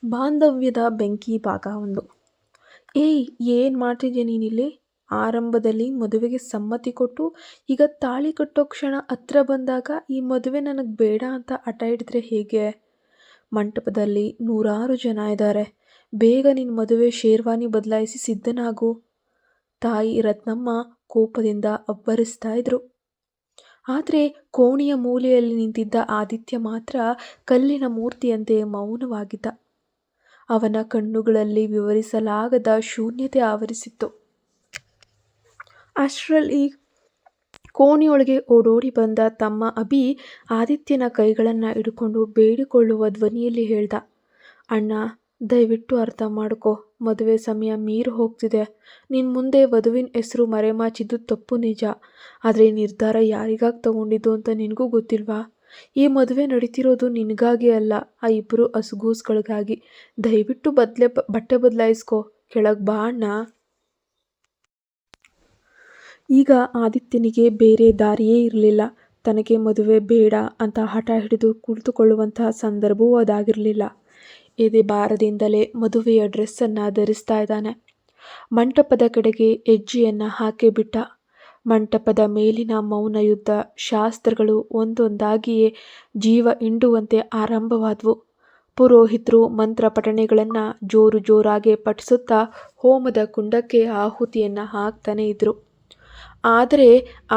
ಬಾಂಧವ್ಯದ ಬೆಂಕಿ ಭಾಗ 1. ಏಯ್, ಏನು ಮಾಡ್ತಿದ್ಯಾ ನೀನಿಲ್ಲಿ? ಆರಂಭದಲ್ಲಿ ಮದುವೆಗೆ ಸಮ್ಮತಿ ಕೊಟ್ಟು ಈಗ ತಾಳಿ ಕಟ್ಟೋ ಕ್ಷಣ ಹತ್ರ ಬಂದಾಗ ಈ ಮದುವೆ ನನಗೆ ಬೇಡ ಅಂತ ಹಠ ಹಿಡಿದ್ರೆ ಹೇಗೆ? ಮಂಟಪದಲ್ಲಿ ನೂರಾರು ಜನ ಇದ್ದಾರೆ. ಬೇಗ ನಿನ್ನ ಮದುವೆ ಶೇರ್ವಾನಿ ಬದಲಾಯಿಸಿ ಸಿದ್ಧನಾಗು. ತಾಯಿ ರತ್ನಮ್ಮ ಕೋಪದಿಂದ ಅಬ್ಬರಿಸ್ತಾ ಇದ್ರು. ಆದರೆ ಕೋಣೆಯ ಮೂಲೆಯಲ್ಲಿ ನಿಂತಿದ್ದ ಆದಿತ್ಯ ಮಾತ್ರ ಕಲ್ಲಿನ ಮೂರ್ತಿಯಂತೆ ಮೌನವಾಗಿದ್ದ. ಅವನ ಕಣ್ಣುಗಳಲ್ಲಿ ವಿವರಿಸಲಾಗದ ಶೂನ್ಯತೆ ಆವರಿಸಿತ್ತು. ಅಷ್ಟರಲ್ಲಿ ಕೋಣೆಯೊಳಗೆ ಓಡೋಡಿ ಬಂದ ತಮ್ಮ ಅಭಿ ಆದಿತ್ಯನ ಕೈಗಳನ್ನು ಹಿಡ್ಕೊಂಡು ಬೇಡಿಕೊಳ್ಳುವ ಧ್ವನಿಯಲ್ಲಿ ಹೇಳ್ದ, ಅಣ್ಣ, ದಯವಿಟ್ಟು ಅರ್ಥ ಮಾಡ್ಕೊ. ಮದುವೆ ಸಮಯ ಮೀರಿ ಹೋಗ್ತಿದೆ. ನಿನ್ನ ಮುಂದೆ ವಧುವಿನ ಹೆಸರು ಮರೆಮಾಚಿದ್ದು ತಪ್ಪು ನಿಜ. ಆದರೆ ನಿರ್ಧಾರ ಯಾರಿಗಾಗಿ ತಗೊಂಡಿದ್ದು ಅಂತ ನಿನಗೂ ಗೊತ್ತಿಲ್ವಾ? ಈ ಮದುವೆ ನಡೀತಿರೋದು ನಿನಗಾಗಿ ಅಲ್ಲ, ಆ ಇಬ್ಬರು ಹಸುಗೂಸುಗಳಿಗಾಗಿ. ದಯವಿಟ್ಟು ಬಟ್ಟೆ ಬದಲಾಯಿಸ್ಕೊ. ಕೆಳಗೆ ಬಾ ಅಣ್ಣ. ಈಗ ಆದಿತ್ಯನಿಗೆ ಬೇರೆ ದಾರಿಯೇ ಇರಲಿಲ್ಲ. ತನಗೆ ಮದುವೆ ಬೇಡ ಅಂತ ಹಠ ಹಿಡಿದು ಕುಳಿತುಕೊಳ್ಳುವಂತಹ ಸಂದರ್ಭವೂ ಅದಾಗಿರಲಿಲ್ಲ. ಎದೆ ಭಾರದಿಂದಲೇ ಮದುವೆಯ ಡ್ರೆಸ್ಸನ್ನು ಧರಿಸ್ತಾ ಇದ್ದಾನೆ. ಮಂಟಪದ ಕಡೆಗೆ ಹೆಜ್ಜೆಯನ್ನು ಹಾಕಿ ಬಿಟ್ಟ. ಮಂಟಪದ ಮೇಲಿನ ಮೌನ ಯುದ್ಧ ಶಾಸ್ತ್ರಗಳು ಒಂದೊಂದಾಗಿಯೇ ಜೀವ ಹಿಂಡುವಂತೆ ಆರಂಭವಾದವು. ಪುರೋಹಿತರು ಮಂತ್ರ ಪಠಣೆಗಳನ್ನು ಜೋರು ಜೋರಾಗಿ ಪಠಿಸುತ್ತಾ ಹೋಮದ ಕುಂಡಕ್ಕೆ ಆಹುತಿಯನ್ನು ಹಾಕ್ತಾನೆ ಇದ್ರು. ಆದರೆ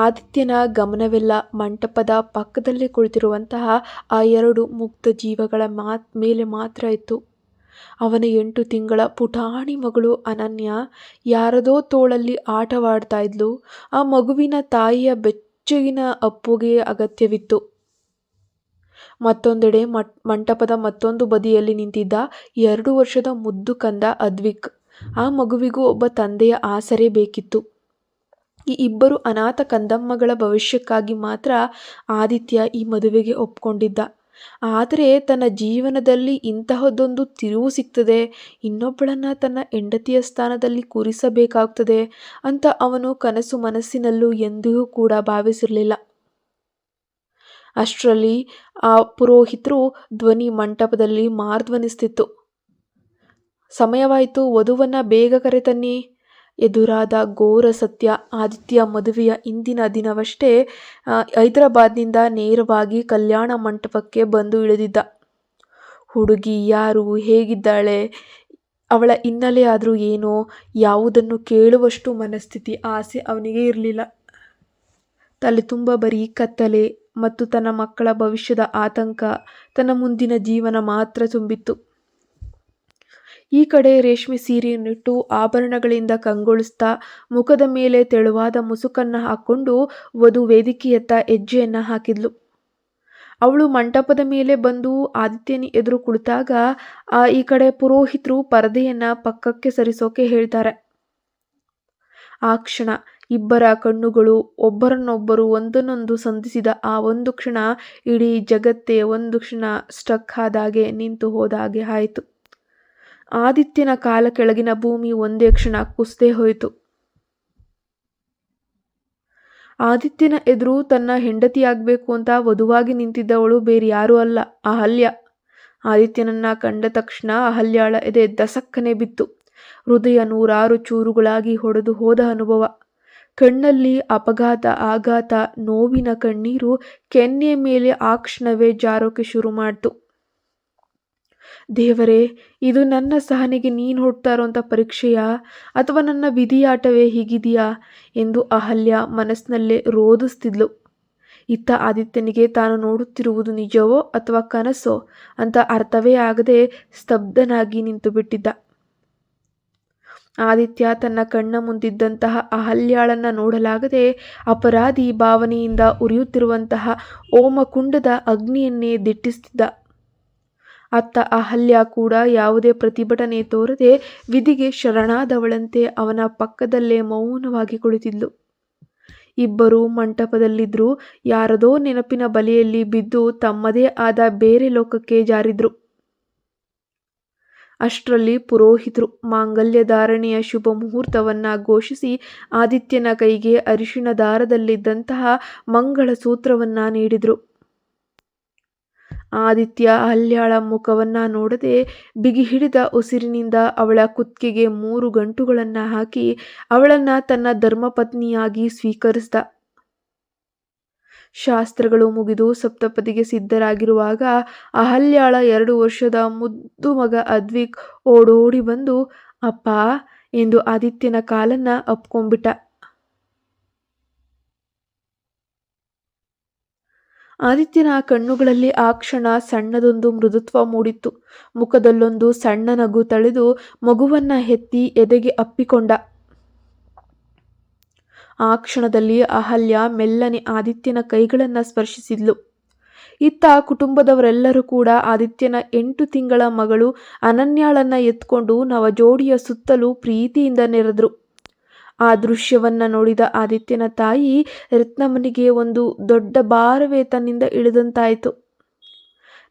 ಆದಿತ್ಯನ ಗಮನವೆಲ್ಲ ಮಂಟಪದ ಪಕ್ಕದಲ್ಲಿ ಕುಳಿತಿರುವಂತಹ ಆ 2 ಮುಗ್ಧ ಜೀವಗಳ ಮೇಲೆ ಮಾತ್ರ ಇತ್ತು. ಅವನ 8 ತಿಂಗಳ ಪುಟಾಣಿ ಮಗಳು ಅನನ್ಯ ಯಾರದೋ ತೋಳಲ್ಲಿ ಆಟವಾಡ್ತಾ ಇದ್ಲು. ಆ ಮಗುವಿನ ತಾಯಿಯ ಬೆಚ್ಚಗಿನ ಅಪ್ಪುಗೆ ಅಗತ್ಯವಿತ್ತು. ಮತ್ತೊಂದೆಡೆ ಮಂಟಪದ ಮತ್ತೊಂದು ಬದಿಯಲ್ಲಿ ನಿಂತಿದ್ದ 2 ವರ್ಷದ ಮುದ್ದು ಕಂದ ಅದ್ವಿಕ್. ಆ ಮಗುವಿಗೂ ಒಬ್ಬ ತಂದೆಯ ಆಸರೆ ಬೇಕಿತ್ತು. ಈ ಇಬ್ಬರು ಅನಾಥ ಕಂದಮ್ಮಗಳ ಭವಿಷ್ಯಕ್ಕಾಗಿ ಮಾತ್ರ ಆದಿತ್ಯ ಈ ಮದುವೆಗೆ ಒಪ್ಕೊಂಡಿದ್ದ. ಆದರೆ ತನ್ನ ಜೀವನದಲ್ಲಿ ಇಂತಹದ್ದೊಂದು ತಿರುವು ಸಿಗ್ತದೆ, ಇನ್ನೊಬ್ಬಳನ್ನು ತನ್ನ ಹೆಂಡತಿಯ ಸ್ಥಾನದಲ್ಲಿ ಕೂರಿಸಬೇಕಾಗ್ತದೆ ಅಂತ ಅವನು ಕನಸು ಮನಸ್ಸಿನಲ್ಲೂ ಎಂದಿಗೂ ಕೂಡ ಭಾವಿಸಿರಲಿಲ್ಲ. ಅಷ್ಟರಲ್ಲಿ ಆ ಪುರೋಹಿತರು ಧ್ವನಿ ಮಂಟಪದಲ್ಲಿ ಮಾರ್ಧ್ವನಿಸ್ತಿತ್ತು. ಸಮಯವಾಯಿತು, ವಧುವನ್ನು ಬೇಗ ಕರೆತನ್ನಿ. ಎದುರಾದ ಘೋರ ಸತ್ಯ. ಆದಿತ್ಯ ಮದುವೆಯ ಹಿಂದಿನ ದಿನವಷ್ಟೇ ಹೈದರಾಬಾದ್ನಿಂದ ನೇರವಾಗಿ ಕಲ್ಯಾಣ ಮಂಟಪಕ್ಕೆ ಬಂದು ಇಳಿದಿದ್ದ. ಹುಡುಗಿ ಯಾರು, ಹೇಗಿದ್ದಾಳೆ, ಅವಳ ಹಿನ್ನೆಲೆ ಆದರೂ ಏನೋ ಯಾವುದನ್ನು ಕೇಳುವಷ್ಟು ಮನಸ್ಥಿತಿ, ಆಸೆ ಅವನಿಗೆ ಇರಲಿಲ್ಲ. ತಲೆ ತುಂಬ ಬರೀ ಕತ್ತಲೆ ಮತ್ತು ತನ್ನ ಮಕ್ಕಳ ಭವಿಷ್ಯದ ಆತಂಕ, ತನ್ನ ಮುಂದಿನ ಜೀವನ ಮಾತ್ರ ತುಂಬಿತ್ತು. ಈ ಕಡೆ ರೇಷ್ಮೆ ಸೀರೆಯನ್ನಿಟ್ಟು ಆಭರಣಗಳಿಂದ ಕಂಗೊಳಿಸ್ತಾ ಮುಖದ ಮೇಲೆ ತೆಳುವಾದ ಮುಸುಕನ್ನು ಹಾಕ್ಕೊಂಡು ವಧು ವೇದಿಕೆಯತ್ತ ಹೆಜ್ಜೆಯನ್ನು ಹಾಕಿದ್ಲು. ಅವಳು ಮಂಟಪದ ಮೇಲೆ ಬಂದು ಆದಿತ್ಯನ ಎದುರು ಕುಳಿತಾಗ ಈ ಕಡೆ ಪುರೋಹಿತರು ಪರದೆಯನ್ನು ಪಕ್ಕಕ್ಕೆ ಸರಿಸೋಕೆ ಹೇಳ್ತಾರೆ. ಆ ಕ್ಷಣ ಇಬ್ಬರ ಕಣ್ಣುಗಳು ಒಬ್ಬರನ್ನೊಬ್ಬರು ಒಂದನ್ನೊಂದು ಸಂಧಿಸಿದ ಆ ಒಂದು ಕ್ಷಣ ಇಡೀ ಜಗತ್ತೇ ಒಂದು ಕ್ಷಣ ಸ್ಟಕ್ ಆದಾಗೆ, ನಿಂತು ಹೋದಾಗೆ ಆಯಿತು. ಆದಿತ್ಯನ ಕಾಲ ಕೆಳಗಿನ ಭೂಮಿ ಒಂದೇ ಕ್ಷಣ ಕುಸಿದೇ ಹೋಯಿತು. ಆದಿತ್ಯನ ಎದುರು ತನ್ನ ಹೆಂಡತಿಯಾಗಬೇಕು ಅಂತ ವಧುವಾಗಿ ನಿಂತಿದ್ದವಳು ಬೇರೆ ಯಾರೂ ಅಲ್ಲ, ಅಹಲ್ಯ. ಆದಿತ್ಯನನ್ನ ಕಂಡ ತಕ್ಷಣ ಅಹಲ್ಯಾಳ ಎದೆ ದಸಕ್ಕನೆ ಬಿತ್ತು. ಹೃದಯ ನೂರಾರು ಚೂರುಗಳಾಗಿ ಹೊಡೆದು ಹೋದ ಅನುಭವ. ಕಣ್ಣಲ್ಲಿ ಅಪಘಾತ, ಆಘಾತ, ನೋವಿನ ಕಣ್ಣೀರು ಕೆನ್ನೆಯ ಮೇಲೆ ಆ ಕ್ಷಣವೇ ಜಾರೋಕೆ ಶುರು ಮಾಡ್ತು. ದೇವರೇ, ಇದು ನನ್ನ ಸಹನೆಗೆ ನೀನು ಹೊಡ್ತಾ ಇರೋಂಥ ಪರೀಕ್ಷೆಯಾ ಅಥವಾ ನನ್ನ ವಿಧಿಯಾಟವೇ ಹೀಗಿದೆಯಾ ಎಂದು ಅಹಲ್ಯ ಮನಸ್ಸಿನಲ್ಲೇ ರೋಧಿಸ್ತಿದ್ಲು. ಇತ್ತ ಆದಿತ್ಯನಿಗೆ ತಾನು ನೋಡುತ್ತಿರುವುದು ನಿಜವೋ ಅಥವಾ ಕನಸೋ ಅಂತ ಅರ್ಥವೇ ಆಗದೆ ಸ್ತಬ್ಧನಾಗಿ ನಿಂತು ಬಿಟ್ಟಿದ್ದ. ಆದಿತ್ಯ ತನ್ನ ಕಣ್ಣ ಮುಂದಿದ್ದಂತಹ ಅಹಲ್ಯಾಳನ್ನ ನೋಡಲಾಗದೆ ಅಪರಾಧಿ ಭಾವನೆಯಿಂದ ಉರಿಯುತ್ತಿರುವಂತಹ ಹೋಮಕುಂಡದ ಅಗ್ನಿಯನ್ನೇ ದಿಟ್ಟಿಸ್ತಿದ್ದ. ಅತ್ತ ಅಹಲ್ಯ ಕೂಡ ಯಾವುದೇ ಪ್ರತಿಭಟನೆ ತೋರದೆ ವಿಧಿಗೆ ಶರಣಾದವಳಂತೆ ಅವನ ಪಕ್ಕದಲ್ಲೇ ಮೌನವಾಗಿ ಕುಳಿತಿದ್ಲು. ಇಬ್ಬರೂ ಮಂಟಪದಲ್ಲಿದ್ದರೂ ಯಾರದೋ ನೆನಪಿನ ಬಲೆಯಲ್ಲಿ ಬಿದ್ದು ತಮ್ಮದೇ ಆದ ಬೇರೆ ಲೋಕಕ್ಕೆ ಜಾರಿದ್ರು. ಅಷ್ಟರಲ್ಲಿ ಪುರೋಹಿತರು ಮಾಂಗಲ್ಯ ಧಾರಣೆಯ ಶುಭ ಮುಹೂರ್ತವನ್ನು ಘೋಷಿಸಿ ಆದಿತ್ಯನ ಕೈಗೆ ಅರಿಶಿಣ ದಾರದಲ್ಲಿದ್ದಂತಹ ಮಂಗಳ ಸೂತ್ರವನ್ನು ನೀಡಿದರು. ಆದಿತ್ಯ ಅಹಲ್ಯಾಳ ಮುಖವನ್ನ ನೋಡದೆ ಬಿಗಿ ಹಿಡಿದ ಉಸಿರಿನಿಂದ ಅವಳ ಕುತ್ತಿಗೆಗೆ 3 ಗಂಟುಗಳನ್ನು ಹಾಕಿ ಅವಳನ್ನ ತನ್ನ ಧರ್ಮಪತ್ನಿಯಾಗಿ ಸ್ವೀಕರಿಸಿದ. ಶಾಸ್ತ್ರಗಳು ಮುಗಿದು ಸಪ್ತಪದಿಗೆ ಸಿದ್ಧರಾಗಿರುವಾಗ ಅಹಲ್ಯಾಳ 2 ವರ್ಷದ ಮುದ್ದು ಮಗ ಅದ್ವಿಕ್ ಓಡೋಡಿ ಬಂದು ಅಪ್ಪ ಎಂದು ಆದಿತ್ಯನ ಕಾಲನ್ನ ಅಪ್ಕೊಂಡ್ಬಿಟ್ಟ. ಆದಿತ್ಯನ ಕಣ್ಣುಗಳಲ್ಲಿ ಆ ಕ್ಷಣ ಸಣ್ಣದೊಂದು ಮೃದುತ್ವ ಮೂಡಿತ್ತು. ಮುಖದಲ್ಲೊಂದು ಸಣ್ಣ ನಗು ತಳೆದು ಮಗುವನ್ನ ಎತ್ತಿ ಎದೆಗೆ ಅಪ್ಪಿಕೊಂಡ. ಆ ಕ್ಷಣದಲ್ಲಿ ಅಹಲ್ಯ ಮೆಲ್ಲನೆ ಆದಿತ್ಯನ ಕೈಗಳನ್ನು ಸ್ಪರ್ಶಿಸಿದ್ಲು. ಇತ್ತ ಕುಟುಂಬದವರೆಲ್ಲರೂ ಕೂಡ ಆದಿತ್ಯನ 8 ತಿಂಗಳ ಮಗಳು ಅನನ್ಯಾಳನ್ನ ಎತ್ಕೊಂಡು ನವಜೋಡಿಯ ಸುತ್ತಲೂ ಪ್ರೀತಿಯಿಂದ ನೆರೆದ್ರು. ಆ ದೃಶ್ಯವನ್ನ ನೋಡಿದ ಆದಿತ್ಯನ ತಾಯಿ ರತ್ನಮ್ಮನಿಗೆ ಒಂದು ದೊಡ್ಡ ಭಾರವೇ ತನ್ನಿಂದ ಇಳಿದಂತಾಯಿತು.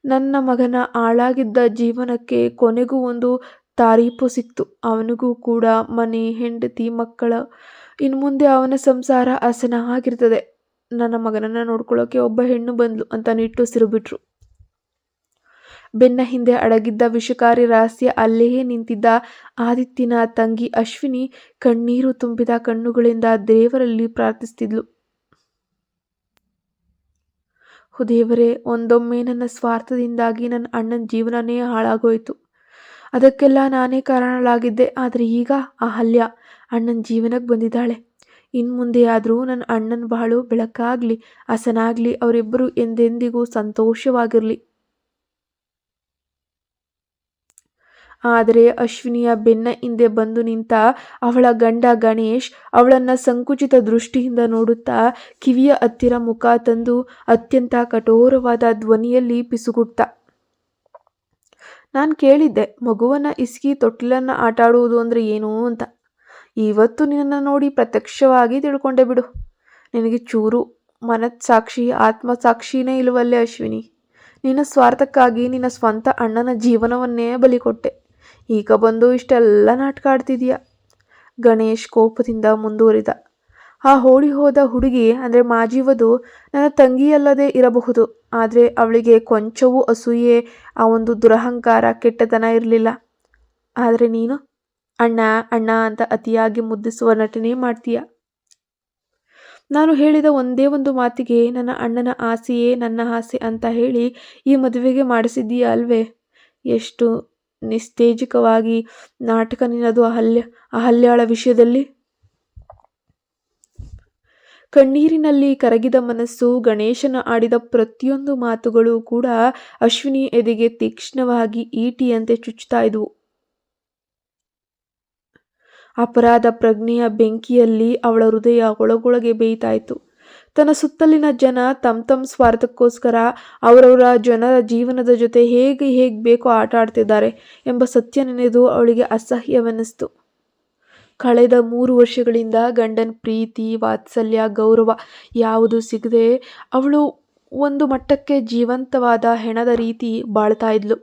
ನನ್ನ ಮಗನ ಹಾಳಾಗಿದ್ದ ಜೀವನಕ್ಕೆ ಕೊನೆಗೂ ಒಂದು ತಾರೀಪು ಸಿಕ್ತು. ಅವನಿಗೂ ಕೂಡ ಮನೆ, ಹೆಂಡತಿ, ಮಕ್ಕಳ. ಇನ್ನು ಮುಂದೆ ಅವನ ಸಂಸಾರ ಹಸನಾಗಿರ್ತದೆ. ನನ್ನ ಮಗನನ್ನ ನೋಡ್ಕೊಳ್ಳೋಕೆ ಒಬ್ಬ ಹೆಣ್ಣು ಬಂದ್ಲು ಅಂತ ನಿಟ್ಟುಸಿರು ಬಿಟ್ರು. ಬೆನ್ನ ಹಿಂದೆ ಅಡಗಿದ್ದ ವಿಷಕಾರಿ ರಹಸ್ಯ ಅಲ್ಲೇ ನಿಂತಿದ್ದ ಆದಿತ್ಯನ ತಂಗಿ ಅಶ್ವಿನಿ ಕಣ್ಣೀರು ತುಂಬಿದ ಕಣ್ಣುಗಳಿಂದ ದೇವರಲ್ಲಿ ಪ್ರಾರ್ಥಿಸ್ತಿದ್ಲು. ದೇವರೇ, ಒಂದೊಮ್ಮೆ ನನ್ನ ಸ್ವಾರ್ಥದಿಂದಾಗಿ ನನ್ನ ಅಣ್ಣನ ಜೀವನನೇ ಹಾಳಾಗೋಯ್ತು. ಅದಕ್ಕೆಲ್ಲ ನಾನೇ ಕಾರಣಲಾಗಿದ್ದೆ. ಆದರೆ ಈಗ ಅಹಲ್ಯ ಅಣ್ಣನ ಜೀವನಕ್ಕೆ ಬಂದಿದ್ದಾಳೆ. ಇನ್ನು ಮುಂದೆ ಆದರೂ ನನ್ನ ಅಣ್ಣನ ಬಾಳು ಬೆಳಕಾಗ್ಲಿ, ಹಸನಾಗ್ಲಿ, ಅವರಿಬ್ಬರು ಎಂದೆಂದಿಗೂ ಸಂತೋಷವಾಗಿರಲಿ. ಆದರೆ ಅಶ್ವಿನಿಯ ಬೆನ್ನ ಹಿಂದೆ ಬಂದು ನಿಂತ ಅವಳ ಗಂಡ ಗಣೇಶ್ ಅವಳನ್ನ ಸಂಕುಚಿತ ದೃಷ್ಟಿಯಿಂದ ನೋಡುತ್ತಾ ಕಿವಿಯ ಹತ್ತಿರ ಮುಖ ತಂದು ಅತ್ಯಂತ ಕಠೋರವಾದ ಧ್ವನಿಯಲ್ಲಿ ಪಿಸುಗುಟ್ಟ. ನಾನು ಕೇಳಿದ್ದೆ, ಮಗುವನ್ನ ಇಸ್ಕಿ ತೊಟ್ಟಿಲನ್ನ ಆಟಾಡುವುದು ಅಂದರೆ ಏನು ಅಂತ. ಇವತ್ತು ನಿನ್ನನ್ನು ನೋಡಿ ಪ್ರತ್ಯಕ್ಷವಾಗಿ ತಿಳ್ಕೊಂಡೆ ಬಿಡು. ನಿನಗೆ ಚೂರು ಮನಸ್ಸಾಕ್ಷಿ, ಆತ್ಮಸಾಕ್ಷಿನೇ ಇಲ್ಲವಲ್ಲೇ ಅಶ್ವಿನಿ. ನಿನ್ನ ಸ್ವಾರ್ಥಕ್ಕಾಗಿ ನಿನ್ನ ಸ್ವಂತ ಅಣ್ಣನ ಜೀವನವನ್ನೇ ಬಲಿಕೊಟ್ಟೆ. ಈಗ ಬಂದು ಇಷ್ಟೆಲ್ಲ ನಾಟಕ ಆಡ್ತಿದೀಯ. ಗಣೇಶ್ ಕೋಪದಿಂದ ಮುಂದುವರಿದ. ಆ ಓಡಿ ಹೋದ ಹುಡುಗಿ ಅಂದರೆ ಮಾಜಿವಧು ನನ್ನ ತಂಗಿಯಲ್ಲದೆ ಇರಬಹುದು. ಆದರೆ ಅವಳಿಗೆ ಕೊಂಚವೂ ಅಸೂಯೆ, ಆ ಒಂದು ದುರಹಂಕಾರ, ಕೆಟ್ಟತನ ಇರಲಿಲ್ಲ. ಆದರೆ ನೀನು ಅಣ್ಣ ಅಣ್ಣ ಅಂತ ಅತಿಯಾಗಿ ಮುದ್ದಿಸುವ ನಟನೆ ಮಾಡ್ತೀಯ. ನಾನು ಹೇಳಿದ ಒಂದೇ ಒಂದು ಮಾತಿಗೆ ನನ್ನ ಅಣ್ಣನ ಆಸೆಯೇ ನನ್ನ ಆಸೆ ಅಂತ ಹೇಳಿ ಈ ಮದುವೆಗೆ ಮಾಡಿಸಿದ್ದೀಯ ಅಲ್ವೇ? ಎಷ್ಟು ನಿಸ್ತೇಜಿಕವಾಗಿ ನಾಟಕ ನಿನ್ನದು ಅಹಲ್ಯಾಳ ವಿಷಯದಲ್ಲಿ. ಕಣ್ಣೀರಿನಲ್ಲಿ ಕರಗಿದ ಮನಸ್ಸು, ಗಣೇಶನ ಆಡಿದ ಪ್ರತಿಯೊಂದು ಮಾತುಗಳು ಕೂಡ ಅಶ್ವಿನಿ ಎದೆಗೆ ತೀಕ್ಷ್ಣವಾಗಿ ಈಟಿಯಂತೆ ಚುಚ್ಚುತ್ತಾ ಇದ್ವು. ಅಪರಾಧ ಪ್ರಜ್ಞೆಯ ಬೆಂಕಿಯಲ್ಲಿ ಅವಳ ಹೃದಯ ಒಳಗೊಳಗೆ ಬೇಯ್ತಾಯಿತು. ತನ್ನ ಸುತ್ತಲಿನ ಜನ ತಮ್ಮ ಸ್ವಾರ್ಥಕ್ಕೋಸ್ಕರ ಅವರವರ ಜನರ ಜೀವನದ ಜೊತೆ ಹೇಗೆ ಬೇಕೋ ಆಟ ಆಡ್ತಿದ್ದಾರೆ ಎಂಬ ಸತ್ಯ ನೆನೆದು ಅವಳಿಗೆ ಅಸಹ್ಯವೆನ್ನಿಸ್ತು. ಕಳೆದ 3 ವರ್ಷಗಳಿಂದ ಗಂಡನ ಪ್ರೀತಿ, ವಾತ್ಸಲ್ಯ, ಗೌರವ ಯಾವುದು ಸಿಗದೆ ಅವಳು ಒಂದು ಮಟ್ಟಕ್ಕೆ ಜೀವಂತವಾದ ಹೆಣದ ರೀತಿ ಬಾಳ್ತಾ ಇದ್ಲು.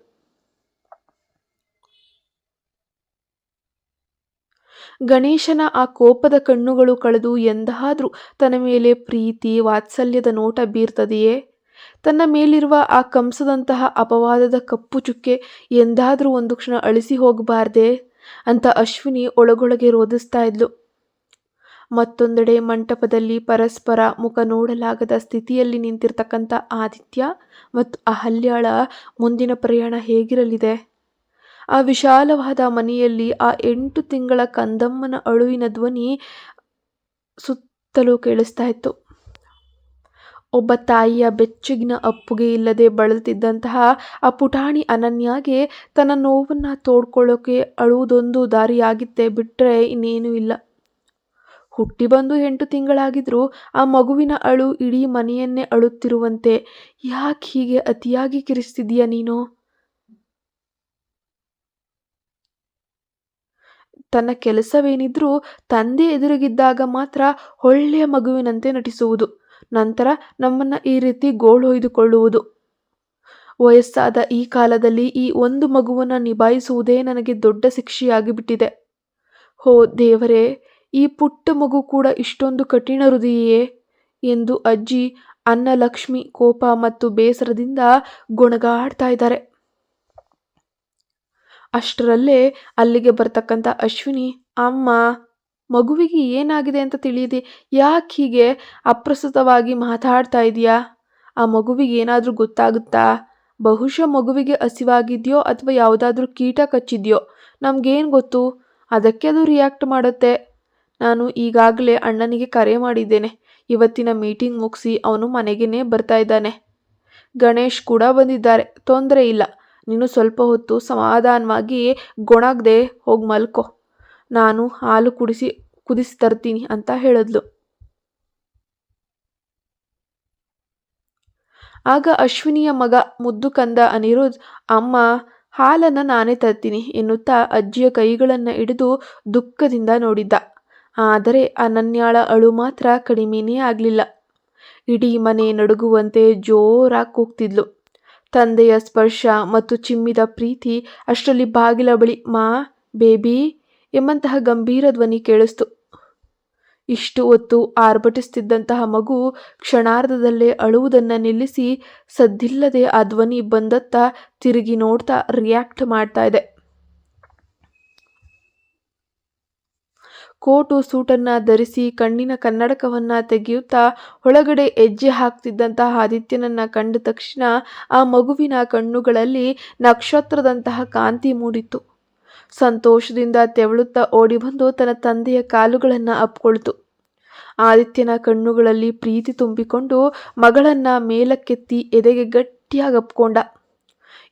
ಗಣೇಶನ ಆ ಕೋಪದ ಕಣ್ಣುಗಳು ಕಳೆದು ಎಂದಾದ್ರೂ ತನ್ನ ಮೇಲೆ ಪ್ರೀತಿ, ವಾತ್ಸಲ್ಯದ ನೋಟ ಬೀರ್ತದೆಯೇ? ತನ್ನ ಮೇಲಿರುವ ಆ ಕಂಸದಂತಹ ಅಪವಾದದ ಕಪ್ಪು ಚುಕ್ಕೆ ಎಂದಾದ್ರೂ ಒಂದು ಕ್ಷಣ ಅಳಿಸಿ ಹೋಗಬಾರ್ದೆ ಅಂತ ಅಶ್ವಿನಿ ಒಳಗೊಳಗೆ ರೋಧಿಸ್ತಾ ಇದ್ಲು. ಮತ್ತೊಂದೆಡೆ ಮಂಟಪದಲ್ಲಿ ಪರಸ್ಪರ ಮುಖ ನೋಡಲಾಗದ ಸ್ಥಿತಿಯಲ್ಲಿ ನಿಂತಿರ್ತಕ್ಕಂಥ ಆದಿತ್ಯ ಮತ್ತು ಅಹಲ್ಯಾಳ ಮುಂದಿನ ಪ್ರಯಾಣ ಹೇಗಿರಲಿದೆ? ಆ ವಿಶಾಲವಾದ ಮನೆಯಲ್ಲಿ ಆ 8 ತಿಂಗಳ ಕಂದಮ್ಮನ ಅಳುವಿನ ಧ್ವನಿ ಸುತ್ತಲೂ ಕೇಳಿಸ್ತಾ ಇತ್ತು. ಒಬ್ಬ ತಾಯಿಯ ಬೆಚ್ಚಗಿನ ಅಪ್ಪುಗೆ ಇಲ್ಲದೆ ಬಳಲುತ್ತಿದ್ದಂತಹ ಆ ಪುಟಾಣಿ ಅನನ್ಯಾಗೆ ತನ್ನ ನೋವನ್ನು ತೋಡ್ಕೊಳ್ಳೋಕೆ ಅಳುವುದೊಂದು ದಾರಿಯಾಗಿತ್ತೆ ಬಿಟ್ಟರೆ ಇನ್ನೇನೂ ಇಲ್ಲ. ಹುಟ್ಟಿ ಬಂದು 8 ತಿಂಗಳಾಗಿದ್ರೂ ಆ ಮಗುವಿನ ಅಳು ಇಡೀ ಮನೆಯನ್ನೇ ಅಳುತ್ತಿರುವಂತೆ. ಯಾಕೆ ಹೀಗೆ ಅತಿಯಾಗಿ ಕಿರಿಸ್ತಿದೀಯ ನೀನು? ತನ್ನ ಕೆಲಸವೇನಿದ್ರೂ ತಂದೆ ಎದುರಿಗಿದ್ದಾಗ ಮಾತ್ರ ಒಳ್ಳೆಯ ಮಗುವಿನಂತೆ ನಟಿಸುವುದು, ನಂತರ ನಮ್ಮನ್ನ ಈ ರೀತಿ ಗೋಳೊಯ್ದುಕೊಳ್ಳುವುದು. ವಯಸ್ಸಾದ ಈ ಕಾಲದಲ್ಲಿ ಈ ಒಂದು ಮಗುವನ್ನು ನಿಭಾಯಿಸುವುದೇ ನನಗೆ ದೊಡ್ಡ ಶಿಕ್ಷೆಯಾಗಿ ಬಿಟ್ಟಿದೆ. ಹೋ ದೇವರೇ, ಈ ಪುಟ್ಟ ಮಗು ಕೂಡ ಇಷ್ಟೊಂದು ಕಠಿಣ ಹೃದಯಿಯೇ ಎಂದು ಅಜ್ಜಿ ಅನ್ನಲಕ್ಷ್ಮಿ ಕೋಪ ಮತ್ತು ಬೇಸರದಿಂದ ಗೊಣಗಾಡ್ತಾ ಇದ್ದಾರೆ. ಅಷ್ಟರಲ್ಲೇ ಅಲ್ಲಿಗೆ ಬರ್ತಕ್ಕಂಥ ಅಶ್ವಿನಿ, ಅಮ್ಮ, ಮಗುವಿಗೆ ಏನಾಗಿದೆ ಅಂತ ತಿಳಿಯದೆ ಯಾಕೆ ಹೀಗೆ ಅಪ್ರಸ್ತುತವಾಗಿ ಮಾತಾಡ್ತಾ ಇದೀಯಾ? ಆ ಮಗುವಿಗೆ ಏನಾದರೂ ಗೊತ್ತಾಗುತ್ತಾ? ಬಹುಶಃ ಮಗುವಿಗೆ ಹಸಿವಾಗಿದೆಯೋ ಅಥವಾ ಯಾವುದಾದ್ರೂ ಕೀಟ ಕಚ್ಚಿದೆಯೋ, ನಮಗೇನು ಗೊತ್ತು? ಅದಕ್ಕೆ ಅದು ರಿಯಾಕ್ಟ್ ಮಾಡುತ್ತೆ. ನಾನು ಈಗಾಗಲೇ ಅಣ್ಣನಿಗೆ ಕರೆ ಮಾಡಿದ್ದೇನೆ. ಇವತ್ತಿನ ಮೀಟಿಂಗ್ ಮುಗಿಸಿ ಅವನು ಮನೆಗೇ ಬರ್ತಾ ಇದ್ದಾನೆ. ಗಣೇಶ್ ಕೂಡ ಬಂದಿದ್ದಾರೆ. ತೊಂದರೆ ಇಲ್ಲ. ನೀನು ಸ್ವಲ್ಪ ಹೊತ್ತು ಸಮಾಧಾನವಾಗಿ ಗೊಣಗದೆ ಹೋಗಿ ಮಲ್ಕೋ. ನಾನು ಹಾಲು ಕುದಿಸಿ ತರ್ತೀನಿ ಅಂತ ಹೇಳಿದ್ಲು. ಆಗ ಅಶ್ವಿನಿಯ ಮಗ ಮುದ್ದು ಕಂದ ಅನಿರುದ್ಧ್, ಅಮ್ಮ, ಹಾಲನ್ನು ನಾನೇ ತರ್ತೀನಿ ಎನ್ನುತ್ತಾ ಅಜ್ಜಿಯ ಕೈಗಳನ್ನು ಹಿಡಿದು ದುಃಖದಿಂದ ನೋಡಿದ್ದ. ಆದರೆ ಅನನ್ಯಾಳ ಅಳು ಮಾತ್ರ ಕಡಿಮೆನೇ ಆಗಲಿಲ್ಲ. ಇಡೀ ಮನೆ ನಡುಗುವಂತೆ ಜೋರಾಗಿ ಕೂಗ್ತಿದ್ಲು. ತಂದೆಯ ಸ್ಪರ್ಶ ಮತ್ತು ಚಿಮ್ಮಿದ ಪ್ರೀತಿ. ಅಷ್ಟರಲ್ಲಿ ಬಾಗಿಲ ಬಳಿ ಮಾ, ಬೇಬಿ ಎಂಬಂತಹ ಗಂಭೀರ ಧ್ವನಿ ಕೇಳಿಸ್ತು. ಇಷ್ಟು ಹೊತ್ತು ಆರ್ಭಟಿಸುತ್ತಿದ್ದಂತಹ ಮಗು ಕ್ಷಣಾರ್ಧದಲ್ಲೇ ಅಳುವುದನ್ನು ನಿಲ್ಲಿಸಿ ಸದ್ದಿಲ್ಲದೆ ಆ ಧ್ವನಿ ಬಂದತ್ತ ತಿರುಗಿ ನೋಡ್ತಾ ರಿಯಾಕ್ಟ್ ಮಾಡ್ತಾ ಇದೆ. ಕೋಟು ಸೂಟನ್ನು ಧರಿಸಿ ಕಣ್ಣಿನ ಕನ್ನಡಕವನ್ನು ತೆಗೆಯುತ್ತಾ ಒಳಗಡೆ ಹೆಜ್ಜೆ ಹಾಕ್ತಿದ್ದಂತಹ ಆದಿತ್ಯನನ್ನ ಕಂಡ ತಕ್ಷಣ ಆ ಮಗುವಿನ ಕಣ್ಣುಗಳಲ್ಲಿ ನಕ್ಷತ್ರದಂತಹ ಕಾಂತಿ ಮೂಡಿತ್ತು. ಸಂತೋಷದಿಂದ ತೆವಳುತ್ತಾ ಓಡಿ ಬಂದು ತನ್ನ ತಂದೆಯ ಕಾಲುಗಳನ್ನು ಅಪ್ಕೊಳ್ತು. ಆದಿತ್ಯನ ಕಣ್ಣುಗಳಲ್ಲಿ ಪ್ರೀತಿ ತುಂಬಿಕೊಂಡು ಮಗಳನ್ನ ಮೇಲಕ್ಕೆತ್ತಿ ಎದೆಗೆ ಗಟ್ಟಿಯಾಗಿ ಅಪ್ಕೊಂಡ.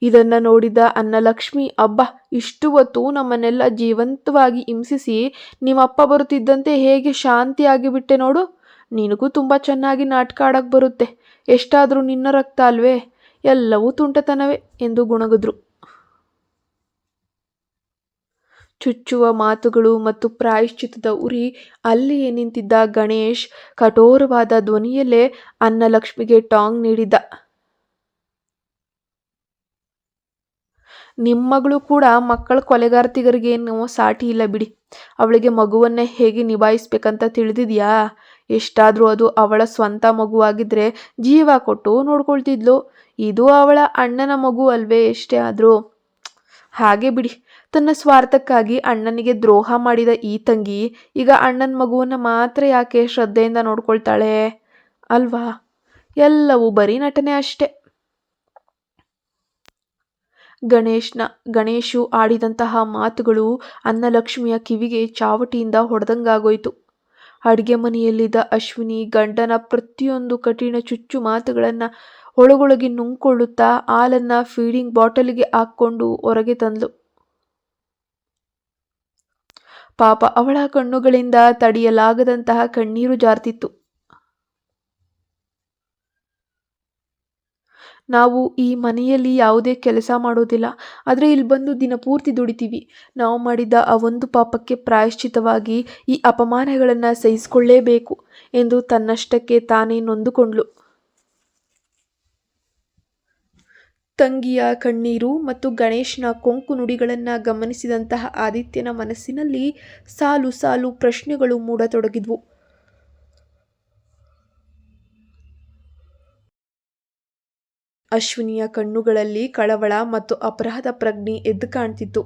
ಇದನ್ನು ನೋಡಿದ ಅನ್ನಲಕ್ಷ್ಮಿ, ಅಬ್ಬ, ಇಷ್ಟು ಹೊತ್ತು ನಮ್ಮನ್ನೆಲ್ಲ ಜೀವಂತವಾಗಿ ಹಿಂಸಿಸಿ ನಿಮ್ಮಪ್ಪ ಬರುತ್ತಿದ್ದಂತೆ ಹೇಗೆ ಶಾಂತಿಯಾಗಿ ಬಿಟ್ಟೆ ನೋಡು. ನಿನಗೂ ತುಂಬ ಚೆನ್ನಾಗಿ ನಾಟಕ ಆಡಕ್ಕೆ ಬರುತ್ತೆ. ಎಷ್ಟಾದರೂ ನಿನ್ನ ರಕ್ತ ಅಲ್ವೇ, ಎಲ್ಲವೂ ತುಂಟತನವೇ ಎಂದು ಗುಣಗಿದ್ರು. ಚುಚ್ಚುವ ಮಾತುಗಳು ಮತ್ತು ಪ್ರಾಯಶ್ಚಿತ್ತದ ಉರಿ. ಅಲ್ಲಿಯೇ ನಿಂತಿದ್ದ ಗಣೇಶ್ ಕಠೋರವಾದ ಧ್ವನಿಯಲ್ಲೇ ಅನ್ನಲಕ್ಷ್ಮಿಗೆ ಟಾಂಗ್ ನೀಡಿದ್ದ. ನಿಮ್ಮಗಳು ಕೂಡ ಮಕ್ಕಳ ಕೊಲೆಗಾರ್ತಿಗರಿಗೇನು ಸಾಟಿ ಇಲ್ಲ ಬಿಡಿ. ಅವಳಿಗೆ ಮಗುವನ್ನೇ ಹೇಗೆ ನಿಭಾಯಿಸ್ಬೇಕಂತ ತಿಳಿದಿದ್ಯಾ? ಎಷ್ಟಾದರೂ ಅದು ಅವಳ ಸ್ವಂತ ಮಗುವಾಗಿದ್ರೆ ಜೀವ ಕೊಟ್ಟು ನೋಡ್ಕೊಳ್ತಿದ್ಲು. ಇದು ಅವಳ ಅಣ್ಣನ ಮಗು ಅಲ್ವೇ, ಎಷ್ಟೇ ಆದರೂ. ಹಾಗೆ ಬಿಡಿ. ತನ್ನ ಸ್ವಾರ್ಥಕ್ಕಾಗಿ ಅಣ್ಣನಿಗೆ ದ್ರೋಹ ಮಾಡಿದ ಈ ತಂಗಿ ಈಗ ಅಣ್ಣನ ಮಗುವನ್ನು ಮಾತ್ರ ಯಾಕೆ ಶ್ರದ್ಧೆಯಿಂದ ನೋಡ್ಕೊಳ್ತಾಳೆ ಅಲ್ವಾ? ಎಲ್ಲವೂ ಬರೀ ನಟನೆ ಅಷ್ಟೆ. ಗಣೇಶು ಆಡಿದಂತಹ ಮಾತುಗಳು ಅನ್ನಲಕ್ಷ್ಮಿಯ ಕಿವಿಗೆ ಚಾವಟಿಯಿಂದ ಹೊಡೆದಂಗಾಗೋಯ್ತು. ಅಡುಗೆ ಮನೆಯಲ್ಲಿದ್ದ ಅಶ್ವಿನಿ ಗಂಡನ ಪ್ರತಿಯೊಂದು ಕಠಿಣ ಚುಚ್ಚು ಮಾತುಗಳನ್ನು ಒಳಗೊಳಗೆ ನುಂಗ್ಕೊಳ್ಳುತ್ತಾ ಹಾಲನ್ನು ಫೀಡಿಂಗ್ ಬಾಟಲಿಗೆ ಹಾಕ್ಕೊಂಡು ಹೊರಗೆ ತಂದ್ಲು. ಪಾಪ, ಅವಳ ಕಣ್ಣುಗಳಿಂದ ತಡೆಯಲಾಗದಂತಹ ಕಣ್ಣೀರು ಜಾರ್ತಿತ್ತು. ನಾವು ಈ ಮನೆಯಲ್ಲಿ ಯಾವುದೇ ಕೆಲಸ ಮಾಡೋದಿಲ್ಲ, ಆದರೆ ಇಲ್ಲಿ ಬಂದು ದಿನಪೂರ್ತಿ ದುಡಿತೀವಿ. ನಾವು ಮಾಡಿದ ಆ ಒಂದು ಪಾಪಕ್ಕೆ ಪ್ರಾಯಶ್ಚಿತವಾಗಿ ಈ ಅಪಮಾನಗಳನ್ನು ಸಹಿಸಿಕೊಳ್ಳೇಬೇಕು ಎಂದು ತನ್ನಷ್ಟಕ್ಕೆ ತಾನೇ ನೊಂದುಕೊಂಡ್ಳು. ತಂಗಿಯ ಕಣ್ಣೀರು ಮತ್ತು ಗಣೇಶನ ಕೊಂಕು ನುಡಿಗಳನ್ನು ಗಮನಿಸಿದಂತಹ ಆದಿತ್ಯನ ಮನಸ್ಸಿನಲ್ಲಿ ಸಾಲು ಸಾಲು ಪ್ರಶ್ನೆಗಳು ಮೂಡತೊಡಗಿದ್ವು. ಅಶ್ವಿನಿಯ ಕಣ್ಣುಗಳಲ್ಲಿ ಕಳವಳ ಮತ್ತು ಅಪರಾಧ ಪ್ರಜ್ಞೆ ಎದ್ದು ಕಾಣ್ತಿತ್ತು.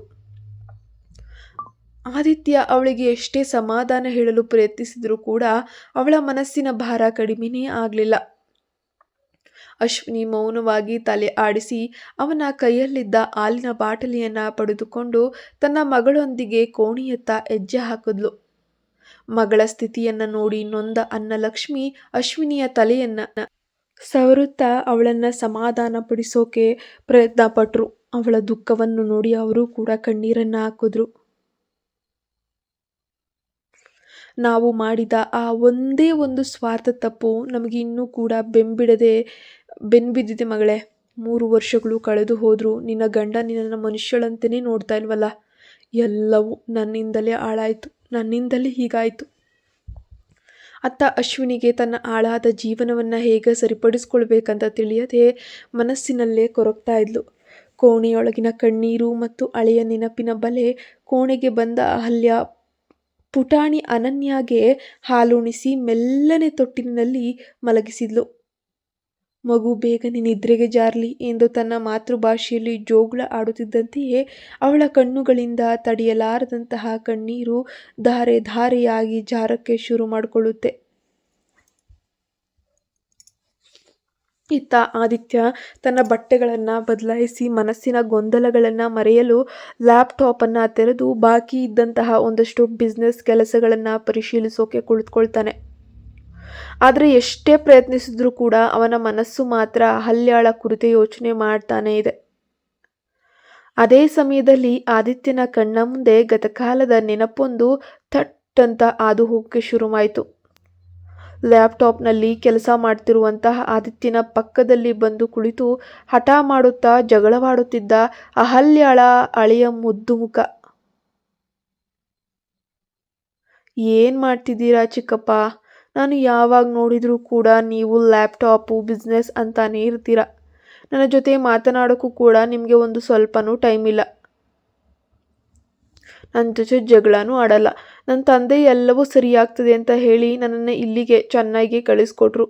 ಆದಿತ್ಯ ಅವಳಿಗೆ ಎಷ್ಟೇ ಸಮಾಧಾನ ಹೇಳಲು ಪ್ರಯತ್ನಿಸಿದರೂ ಕೂಡ ಅವಳ ಮನಸ್ಸಿನ ಭಾರ ಕಡಿಮೆನೇ ಆಗಲಿಲ್ಲ. ಅಶ್ವಿನಿ ಮೌನವಾಗಿ ತಲೆ ಆಡಿಸಿ ಅವನ ಕೈಯಲ್ಲಿದ್ದ ಹಾಲಿನ ಬಾಟಲಿಯನ್ನು ಪಡೆದುಕೊಂಡು ತನ್ನ ಮಗಳೊಂದಿಗೆ ಕೋಣೆಯತ್ತ ಹೆಜ್ಜೆ ಹಾಕಿದ್ಲು. ಮಗಳ ಸ್ಥಿತಿಯನ್ನು ನೋಡಿ ನೊಂದ ಅನ್ನಲಕ್ಷ್ಮಿ ಅಶ್ವಿನಿಯ ತಲೆಯನ್ನು ಸವರುತ್ತಾ ಅವಳನ್ನು ಸಮಾಧಾನ ಪಡಿಸೋಕೆ ಪ್ರಯತ್ನ ಪಟ್ಟರು. ಅವಳ ದುಃಖವನ್ನು ನೋಡಿ ಅವರು ಕೂಡ ಕಣ್ಣೀರನ್ನು ಹಾಕಿದ್ರು. ನಾವು ಮಾಡಿದ ಆ ಒಂದೇ ಒಂದು ಸ್ವಾರ್ಥ ತಪ್ಪು ನಮಗೆ ಇನ್ನೂ ಕೂಡ ಬೆನ್ಬಿದ್ದಿದೆ ಮಗಳೇ. 3 ವರ್ಷಗಳು ಕಳೆದು ಹೋದರೂ ನಿನ್ನ ಗಂಡ ನಿನ್ನನ್ನು ಮನುಷ್ಯಳಂತೆಯೇ ನೋಡ್ತಾ ಇಲ್ವಲ್ಲ. ಎಲ್ಲವೂ ನನ್ನಿಂದಲೇ ಹಾಳಾಯಿತು, ನನ್ನಿಂದಲೇ ಹೀಗಾಯಿತು. ಅತ್ತ ಅಶ್ವಿನಿಗೆ ತನ್ನ ಹಾಳಾದ ಜೀವನವನ್ನು ಹೇಗೆ ಸರಿಪಡಿಸ್ಕೊಳ್ಬೇಕಂತ ತಿಳಿಯದೆ ಮನಸ್ಸಿನಲ್ಲೇ ಕೊರಗ್ತಾ ಇದ್ಲು. ಕೋಣೆಯೊಳಗಿನ ಕಣ್ಣೀರು ಮತ್ತು ಹಳೆಯ ನೆನಪಿನ ಬಲೆ. ಕೋಣೆಗೆ ಬಂದ ಅಹಲ್ಯ ಪುಟಾಣಿ ಅನನ್ಯಾಗೆ ಹಾಲುಣಿಸಿ ಮೆಲ್ಲನೆ ತೊಟ್ಟಿಲಿನಲ್ಲಿ ಮಲಗಿಸಿದ್ಲು. ಮಗು ಬೇಗನೆ ನಿದ್ರೆಗೆ ಜಾರಲಿ ಎಂದು ತನ್ನ ಮಾತೃಭಾಷೆಯಲ್ಲಿ ಜೋಗುಳ ಆಡುತ್ತಿದ್ದಂತೆಯೇ ಅವಳ ಕಣ್ಣುಗಳಿಂದ ತಡೆಯಲಾರದಂತಹ ಕಣ್ಣೀರು ಧಾರೆ ಧಾರೆಯಾಗಿ ಜಾರಕ್ಕೆ ಶುರು ಮಾಡಿಕೊಳ್ಳುತ್ತೆ. ಇತ್ತ ಆದಿತ್ಯ ತನ್ನ ಬಟ್ಟೆಗಳನ್ನು ಬದಲಾಯಿಸಿ ಮನಸ್ಸಿನ ಗೊಂದಲಗಳನ್ನು ಮರೆಯಲು ಲ್ಯಾಪ್ಟಾಪನ್ನು ತೆರೆದು ಬಾಕಿ ಇದ್ದಂತಹ ಒಂದಷ್ಟು ಬಿಸ್ನೆಸ್ ಕೆಲಸಗಳನ್ನು ಪರಿಶೀಲಿಸೋಕೆ ಕುಳಿತುಕೊಳ್ತಾನೆ. ಆದರೆ ಎಷ್ಟೇ ಪ್ರಯತ್ನಿಸಿದ್ರೂ ಕೂಡ ಅವನ ಮನಸ್ಸು ಮಾತ್ರ ಅಹಲ್ಯಾಳ ಕುರಿತು ಯೋಚನೆ ಮಾಡ್ತಾನೆ ಇದೆ. ಅದೇ ಸಮಯದಲ್ಲಿ ಆದಿತ್ಯನ ಕಣ್ಣ ಮುಂದೆ ಗತಕಾಲದ ನೆನಪೊಂದು ಥಟ್ ಅಂತ ಹಾದು ಹೋಗಕ್ಕೆ ಶುರುವಾಯಿತು. ಲ್ಯಾಪ್ಟಾಪ್ನಲ್ಲಿ ಕೆಲಸ ಮಾಡ್ತಿರುವಂತಹ ಆದಿತ್ಯನ ಪಕ್ಕದಲ್ಲಿ ಬಂದು ಕುಳಿತು ಹಠ ಮಾಡುತ್ತಾ ಜಗಳವಾಡುತ್ತಿದ್ದ ಅಹಲ್ಯಾಳ ಹಳೆಯ ಮುದ್ದು ಮುಖ. ಏನ್ ಮಾಡ್ತಿದ್ದೀರಾ ಚಿಕ್ಕಪ್ಪ? ನಾನು ಯಾವಾಗ ನೋಡಿದ್ರೂ ಕೂಡ ನೀವು ಲ್ಯಾಪ್ಟಾಪು ಬಿಸ್ನೆಸ್ ಅಂತಾನೇ ಇರ್ತೀರ. ನನ್ನ ಜೊತೆ ಮಾತನಾಡೋಕ್ಕೂ ಕೂಡ ನಿಮಗೆ ಒಂದು ಸ್ವಲ್ಪನೂ ಟೈಮ್ ಇಲ್ಲ. ನನ್ನ ಜೊತೆ ಜಗಳನೂ ಆಡಲ್ಲ. ನನ್ನ ತಂದೆ ಎಲ್ಲವೂ ಸರಿಯಾಗ್ತದೆ ಅಂತ ಹೇಳಿ ನನ್ನನ್ನು ಇಲ್ಲಿಗೆ ಚೆನ್ನೈಗೆ ಕಳಿಸ್ಕೊಟ್ರು.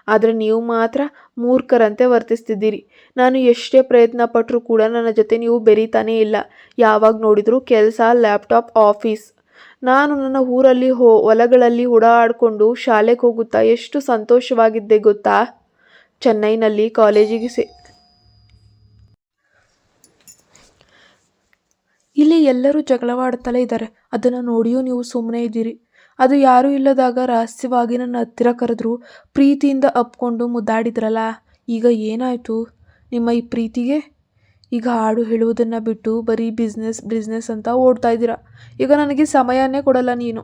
ಆದರೆ ನೀವು ಮಾತ್ರ ಮೂರ್ಖರಂತೆ ವರ್ತಿಸ್ತಿದ್ದೀರಿ. ನಾನು ಎಷ್ಟೇ ಪ್ರಯತ್ನ ಪಟ್ಟರೂ ಕೂಡ ನನ್ನ ಜೊತೆ ನೀವು ಬೆರೀತಾನೇ ಇಲ್ಲ. ಯಾವಾಗ ನೋಡಿದರೂ ಕೆಲಸ, ಲ್ಯಾಪ್ಟಾಪ್, ಆಫೀಸ್. ನಾನು ನನ್ನ ಊರಲ್ಲಿ ಹೊಲಗಳಲ್ಲಿ ಓಡಾಡಿಕೊಂಡು ಶಾಲೆಗೆ ಹೋಗುತ್ತಾ ಎಷ್ಟು ಸಂತೋಷವಾಗಿದ್ದೆ ಗೊತ್ತಾ? ಚೆನ್ನೈನಲ್ಲಿ ಕಾಲೇಜಿಗೆ ಇಲ್ಲಿ ಎಲ್ಲರೂ ಜಗಳವಾಡ್ತಲೇ ಇದ್ದಾರೆ. ಅದನ್ನು ನೋಡಿಯೂ ನೀವು ಸುಮ್ಮನೆ ಇದ್ದೀರಿ. ಅದು ಯಾರೂ ಇಲ್ಲದಾಗ ರಹಸ್ಯವಾಗಿ ನನ್ನ ಹತ್ತಿರ ಕರೆದ್ರು ಪ್ರೀತಿಯಿಂದ ಅಪ್ಕೊಂಡು ಮುದ್ದಾಡಿದ್ರಲ್ಲ, ಈಗ ಏನಾಯಿತು ನಿಮ್ಮ ಈ ಪ್ರೀತಿಗೆ? ಈಗ ಹಾಡು ಹೇಳುವುದನ್ನು ಬಿಟ್ಟು ಬರೀ ಬಿಸ್ನೆಸ್ ಅಂತ ಓಡ್ತಾ ಇದ್ದೀರಾ. ಈಗ ನನಗೆ ಸಮಯನೇ ಕೊಡಲ್ಲ ನೀನು.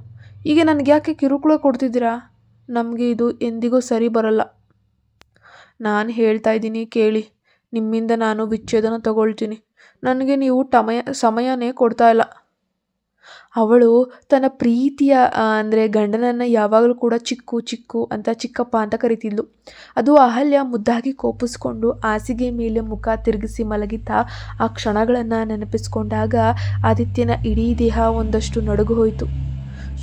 ಈಗ ನನಗೆ ಯಾಕೆ ಕಿರುಕುಳ ಕೊಡ್ತಿದ್ದೀರಾ? ನಮಗೆ ಇದು ಎಂದಿಗೂ ಸರಿ ಬರಲ್ಲ. ನಾನು ಹೇಳ್ತಾ ಇದ್ದೀನಿ ಕೇಳಿ. ನಿಮ್ಮಿಂದ ನಾನು ವಿಚ್ಛೇದನ ತಗೊಳ್ತೀನಿ. ನನಗೆ ನೀವು ಸಮಯನೇ ಕೊಡ್ತಾ ಇಲ್ಲ. ಅವಳು ತನ್ನ ಪ್ರೀತಿಯ ಅಂದರೆ ಗಂಡನನ್ನು ಯಾವಾಗಲೂ ಕೂಡ ಚಿಕ್ಕು ಅಂತ ಚಿಕ್ಕಪ್ಪ ಅಂತ ಕರಿತಿದ್ಲು. ಅದು ಅಹಲ್ಯ ಮುದ್ದಾಗಿ ಕೋಪಿಸ್ಕೊಂಡು ಹಾಸಿಗೆ ಮೇಲೆ ಮುಖ ತಿರುಗಿಸಿ ಮಲಗಿದ್ದ ಆ ಕ್ಷಣಗಳನ್ನು ನೆನಪಿಸ್ಕೊಂಡಾಗ ಆದಿತ್ಯನ ಇಡೀ ದೇಹ ಒಂದಷ್ಟು ನಡುಗು ಹೋಯಿತು.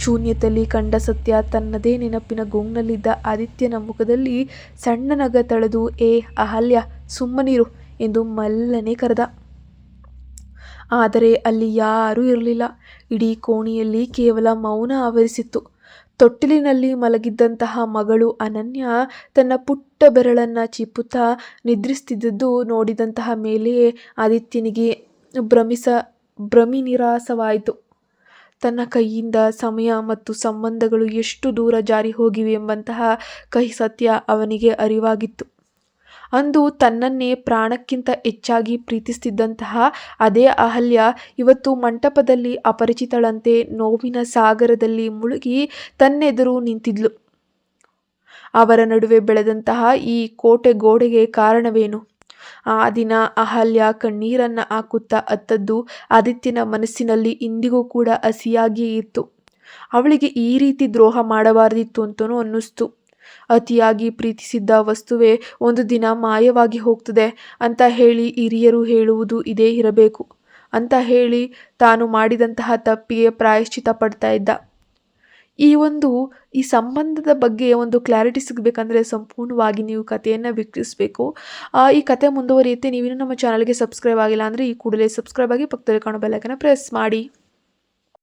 ಶೂನ್ಯತೆಯಲ್ಲಿ ಕಂಡ ಸತ್ಯ ತನ್ನದೇ ನೆನಪಿನ ಗುಂಗ್ನಲ್ಲಿದ್ದ ಆದಿತ್ಯನ ಮುಖದಲ್ಲಿ ಸಣ್ಣ ನಗ ತಳೆದು ಏ ಅಹಲ್ಯ ಸುಮ್ಮನಿರು ಎಂದು ಮೆಲ್ಲನೆ ಕರೆದ. ಆದರೆ ಅಲ್ಲಿ ಯಾರೂ ಇರಲಿಲ್ಲ. ಇಡೀ ಕೋಣೆಯಲ್ಲಿ ಕೇವಲ ಮೌನ ಆವರಿಸಿತ್ತು. ತೊಟ್ಟಿಲಿನಲ್ಲಿ ಮಲಗಿದ್ದಂತಹ ಮಗಳು ಅನನ್ಯ ತನ್ನ ಪುಟ್ಟ ಬೆರಳನ್ನು ಚಿಪ್ಪುತ್ತಾ ನಿದ್ರಿಸ್ತಿದ್ದದ್ದು ನೋಡಿದಂತಹ ಮೇಲೆಯೇ ಆದಿತ್ಯನಿಗೆ ಭ್ರಮಿನಿರಾಸವಾಯಿತು. ತನ್ನ ಕೈಯಿಂದ ಸಮಯ ಮತ್ತು ಸಂಬಂಧಗಳು ಎಷ್ಟು ದೂರ ಜಾರಿ ಹೋಗಿವೆ ಎಂಬಂತಹ ಕಹಿ ಸತ್ಯ ಅವನಿಗೆ ಅರಿವಾಗಿತ್ತು. ಅಂದು ತನ್ನನ್ನೇ ಪ್ರಾಣಕ್ಕಿಂತ ಹೆಚ್ಚಾಗಿ ಪ್ರೀತಿಸ್ತಿದ್ದಂತಹ ಅದೇ ಅಹಲ್ಯ ಇವತ್ತು ಮಂಟಪದಲ್ಲಿ ಅಪರಿಚಿತಳಂತೆ ನೋವಿನ ಸಾಗರದಲ್ಲಿ ಮುಳುಗಿ ತನ್ನೆದುರು ನಿಂತಿದ್ಲು. ಅವರ ನಡುವೆ ಬೆಳೆದಂತಹ ಈ ಕೋಟೆ ಗೋಡೆಗೆ ಕಾರಣವೇನು? ಆ ದಿನ ಅಹಲ್ಯ ಕಣ್ಣೀರನ್ನು ಹಾಕುತ್ತಾ ಅತ್ತದ್ದು ಆದಿತ್ಯನ ಮನಸ್ಸಿನಲ್ಲಿ ಇಂದಿಗೂ ಕೂಡ ಹಸಿಯಾಗಿಯೇ ಇತ್ತು. ಅವಳಿಗೆ ಈ ರೀತಿ ದ್ರೋಹ ಮಾಡಬಾರದಿತ್ತು ಅಂತಲೂ ಅನ್ನಿಸ್ತು. ಅತಿಯಾಗಿ ಪ್ರೀತಿಸಿದ್ದ ವಸ್ತುವೇ ಒಂದು ದಿನ ಮಾಯವಾಗಿ ಹೋಗ್ತದೆ ಅಂತ ಹೇಳಿ ಹಿರಿಯರು ಹೇಳುವುದು ಇದೇ ಇರಬೇಕು ಅಂತ ಹೇಳಿ ತಾನು ಮಾಡಿದಂತಹ ತಪ್ಪಿಗೆ ಪ್ರಾಯಶ್ಚಿತ ಪಡ್ತಾ ಇದ್ದ. ಈ ಸಂಬಂಧದ ಬಗ್ಗೆ ಒಂದು ಕ್ಲಾರಿಟಿ ಸಿಗಬೇಕಂದ್ರೆ ಸಂಪೂರ್ಣವಾಗಿ ನೀವು ಕಥೆಯನ್ನು ವೀಕ್ಷಿಸಬೇಕು. ಈ ಕತೆ ಮುಂದುವರಿಯುತ್ತೆ. ನೀವಿನ್ನೂ ನಮ್ಮ ಚಾನಲ್ಗೆ ಸಬ್ಸ್ಕ್ರೈಬ್ ಆಗಿಲ್ಲ ಅಂದರೆ ಈ ಕೂಡಲೇ ಸಬ್ಸ್ಕ್ರೈಬ್ ಆಗಿ ಪಕ್ಕದಲ್ಲಿ ಕಾಣೋ ಬೆಲ್ ಐಕಾನ್ ಪ್ರೆಸ್ ಮಾಡಿ.